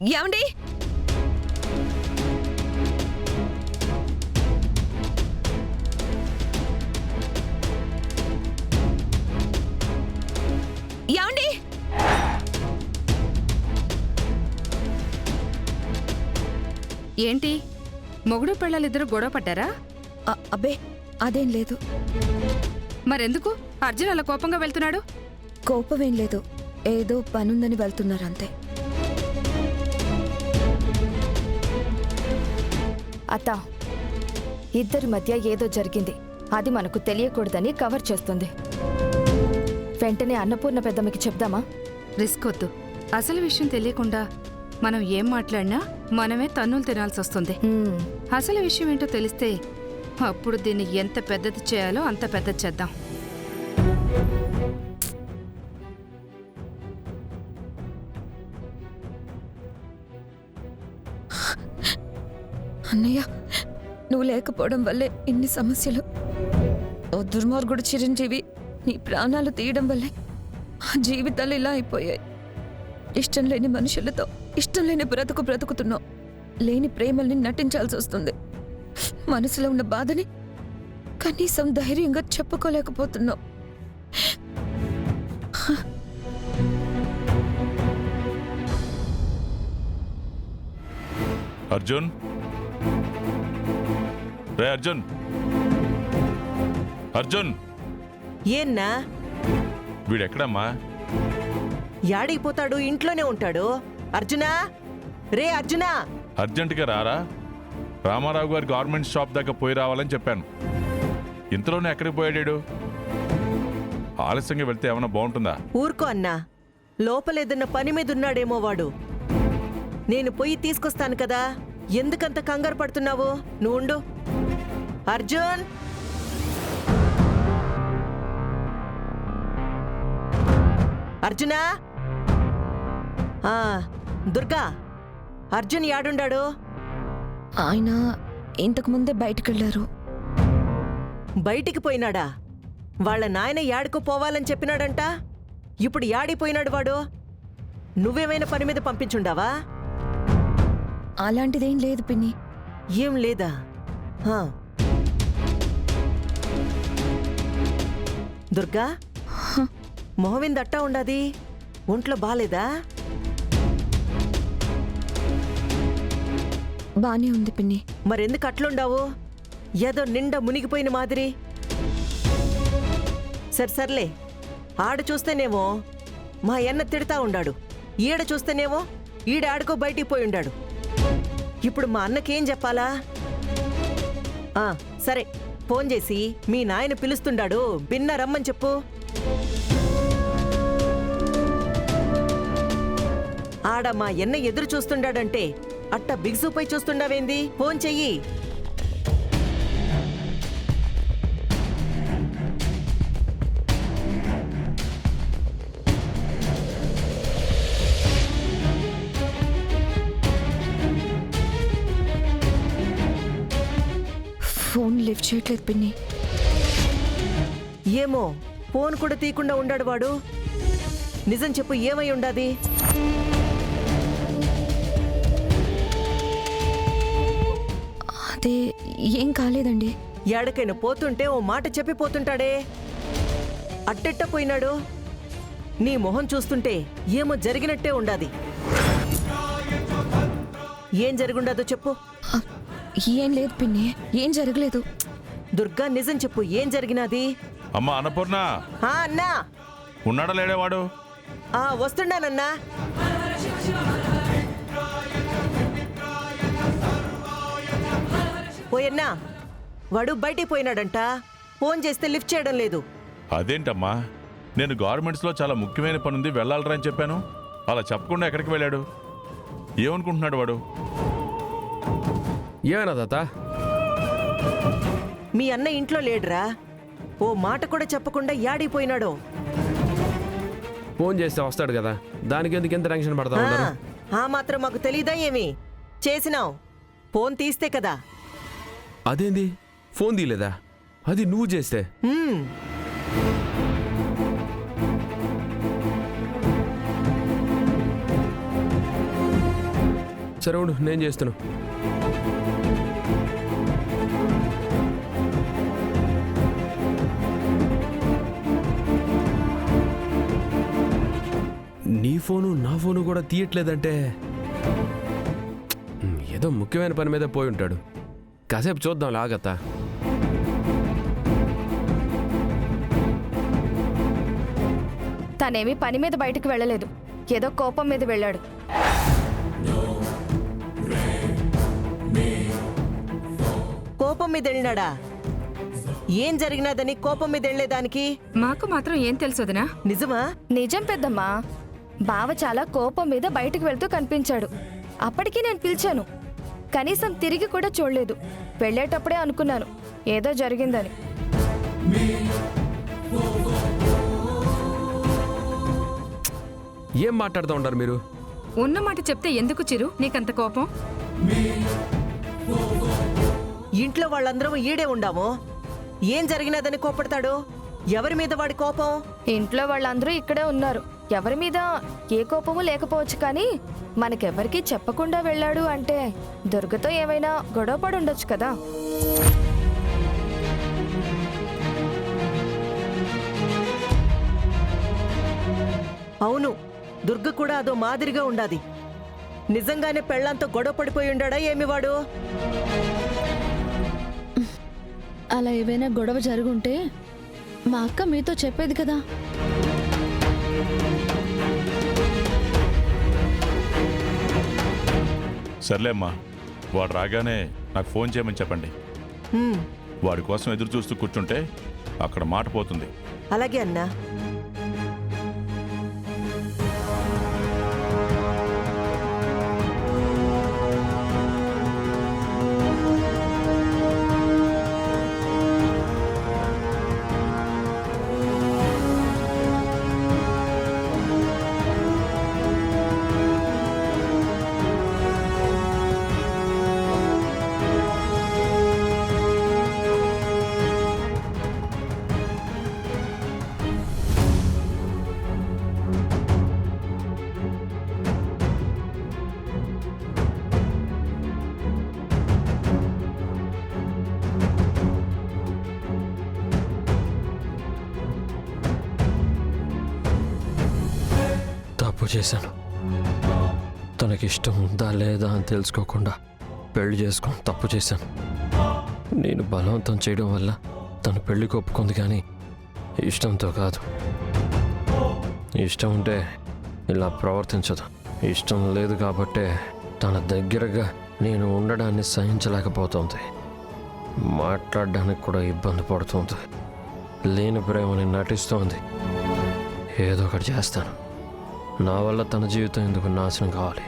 ఏమండి? ఏమండి? ఏంటి మొగుడు పెళ్ళాలిద్దరూ గొడవ పడ్డారా? అబ్బే అదేం లేదు. మరెందుకు అర్జున్ అలా కోపంగా వెళ్తున్నాడు? కోపమేం లేదు, ఏదో పనుందని వెళ్తున్నారంతే. అత్త, ఇద్దరి మధ్య ఏదో జరిగింది, అది మనకు తెలియకూడదని కవర్ చేస్తుంది. వెంటనే అన్నపూర్ణ పెద్దమ్మకి చెప్దామా? రిస్క్ వద్దు. అసలు విషయం తెలియకుండా మనం ఏం మాట్లాడినా మనమే తన్నులు తినాల్సొస్తుంది. అసలు విషయం ఏంటో తెలిస్తే అప్పుడు దీన్ని ఎంత పెద్దది చేయాలో అంత పెద్దది చేద్దాం. అన్నయ్య, నువ్వు లేకపోవడం వల్లే ఇన్ని సమస్యలు. ఓ దుర్మార్గుడు చిరంజీవి నీ ప్రాణాలు తీయడం వల్లే ఆ జీవితాలు ఇలా అయిపోయాయి. ఇష్టం లేని మనుషులతో ఇష్టం లేని బ్రతుకుతున్నావు. లేని ప్రేమల్ని నటించాల్సి వస్తుంది. మనసులో ఉన్న బాధని కనీసం ధైర్యంగా చెప్పుకోలేకపోతున్నావు. అర్జున్, రే అర్జున్, అర్జున్! ఏన్నా? వీడెక్కడమ్మా? యాడిపోతాడు? ఇంట్లోనే ఉంటాడు. అర్జునా, రే అర్జునా! అర్జెంటుగా రారా. రామారావు గారి గవర్నమెంట్ షాప్ దాకా పోయి రావాలని చెప్పాను. ఇంతలోనే ఎక్కడికి పోయాడు? ఆలస్యంగా వెళ్తే ఏమన్నా బాగుంటుందా? ఊరుకో అన్నా, లోపలేదన్న పని మీద ఉన్నాడేమో వాడు. నేను పోయి తీసుకొస్తాను కదా, ఎందుకంత కంగారు పడుతున్నావు? నువ్వు ఉండు. అర్జున్! అర్జునా! దుర్గా, అర్జున్ యాడుండాడు? ఆయన ఇంతకు ముందే బయటకెళ్లారు. బయటికి పోయినాడా? వాళ్ళ నాయన యాడికో పోవాలని చెప్పినాడంట. ఇప్పుడు యాడిపోయినాడు వాడు? నువ్వేమైనా పని మీద పంపించుండావా? అలాంటిదేం లేదు పిన్ని. ఏం లేదా? దుర్గా, మొహమిందట్టా ఉండాది? ఒంట్లో బాలేదా? బానే ఉంది పిన్ని. మరెందుకు అట్లుండావు? ఏదో నిండా మునిగిపోయిన మాదిరి. సర్లే, ఆడ చూస్తేనేమో మా అన్న తిడతా ఉండాడు, ఈడ చూస్తేనేమో ఈడాడుకో బయటికి పోయి ఉండాడు. ఇప్పుడు మా అన్నకేం చెప్పాలా? సరే, ఫోన్ చేసి మీ నాయన పిలుస్తుండాడు, బిన్న రమ్మని చెప్పు. ఆడ మా అన్న ఎదురు చూస్తుండాడంటే అట్ట బిగ్సుపై చూస్తుండావేంది? ఫోన్ చెయ్యి. ఫోన్ లిఫ్ట్ చేయట్లేదు పిన్ని. ఏమో, ఫోన్ కూడా తీయకుండా ఉండాడు వాడు. నిజం చెప్పు, ఏమై ఉండాది? అదే ఏం కాలేదండి. ఎడకైనా పోతుంటే ఓ మాట చెప్పి పోతుంటాడే, అట్టెట్ట పోయినాడు? నీ మొహం చూస్తుంటే ఏమో జరిగినట్టే ఉండాది. ఏం జరుగుండదో చెప్పు. ఏం లేదు పిన్ని, ఏం జరగలేదు. దుర్గా, నిజం చెప్పు, ఏం జరిగినది? అమ్మా అన్నపూర్ణ! అన్నా! ఉన్నాడా లేడేవాడు? వస్తున్నానన్నా. పోయన్నా, వాడు బయటికి పోయినాడంట. ఫోన్ చేస్తే లిఫ్ట్ చేయడం లేదు. అదేంటమ్మా, నేను గవర్నమెంట్స్లో చాలా ముఖ్యమైన పనుంది, వెళ్ళాలరా అని చెప్పాను. అలా చెప్పకుండా ఎక్కడికి వెళ్ళాడు? ఏమనుకుంటున్నాడు వాడు? ఏమైనా తాత? మీ అన్న ఇంట్లో లేడురా. ఓ మాట కూడా చెప్పకుండా యాడిపోయినాడో. ఫోన్ చేస్తే వస్తాడు కదా, దానికి ఎందుకు ఎంత టెన్షన్ పడతా ఉన్నారు? ఆ మాత్రం మాకు తెలీదా ఏమి? చేసినావు, ఫోన్ తీస్తే కదా. అదేంది, ఫోన్ తీయలేదా? అది నువ్వు చేస్తే. సరే ఉండు, నేను చేస్తాను. నీ ఫోను నా ఫోను కూడా తీయట్లేదంటే ఏదో ముఖ్యమైన పని మీద పోయి ఉంటాడు. కాసేపు చూద్దాం లాగత్తా. తనేమి పని మీద బయటకు వెళ్ళలేదు, ఏదో కోపం మీద వెళ్ళాడు. కోపం మీద వెళ్ళినాడా? ఏం జరిగినాదని కోపం మీద వెళ్ళేదానికి? మాకు మాత్రం ఏం తెలుసొదినా? నిజమా? నిజం పెద్దమ్మా. బావ చాలా కోపం మీద బయటకు వెళ్తూ కనిపించాడు. అప్పటికి నేను పిలిచాను, కనీసం తిరిగి కూడా చూడలేదు. వెళ్ళేటప్పుడే అనుకున్నాను ఏదో జరిగిందని. ఏం మాట్లాడుతూ ఉంటారు మీరు? ఉన్నమాట చెప్తే ఎందుకు చిరు నీకంత కోపం? ఇంట్లో వాళ్ళందరం ఈడే ఉండాము. ఏం జరిగినదని కోపడతాడు? ఎవరి మీద వాడి కోపం? ఇంట్లో వాళ్ళందరూ ఇక్కడే ఉన్నారు. ఎవరి మీద ఏ కోపము లేకపోవచ్చు, కానీ మనకెవరికీ చెప్పకుండా వెళ్ళాడు అంటే దుర్గతో ఏమైనా గొడవ పడి ఉండొచ్చు కదా. అవును, దుర్గ కూడా అదో మాదిరిగా ఉండాది. నిజంగానే పెళ్ళంతో గొడవ పడిపోయి ఉండాడా ఏమి వాడు? అలా ఏవైనా గొడవ జరుగుంటే మా అక్క మీతో చెప్పేది కదా. సర్లే అమ్మా, వాడు రాగానే నాకు ఫోన్ చేయమని చెప్పండి. హ్మ్, వాడి కోసం ఎదురు చూస్తూ కూర్చుంటే అక్కడ మాట పోతుంది. అలాగే అన్నా. తప్పు చేశాను. తనకిష్టం ఉందా లేదా అని తెలుసుకోకుండా పెళ్లి చేసుకొని తప్పు చేశాను. నేను బలవంతం చేయడం వల్ల తను పెళ్లికి ఒప్పుకుంది, కానీ ఇష్టంతో కాదు. ఇష్టం ఉంటే ఇలా ప్రవర్తించదు. ఇష్టం లేదు కాబట్టే తన దగ్గరగా నేను ఉండడాన్ని సహించలేకపోతుంది. మాట్లాడడానికి కూడా ఇబ్బంది పడుతుంది. లేని ప్రేమని నటిస్తోంది. ఏదో ఒకటి చేస్తాను. నా వల్ల తన జీవితం ఎందుకు నాశనం కావాలి?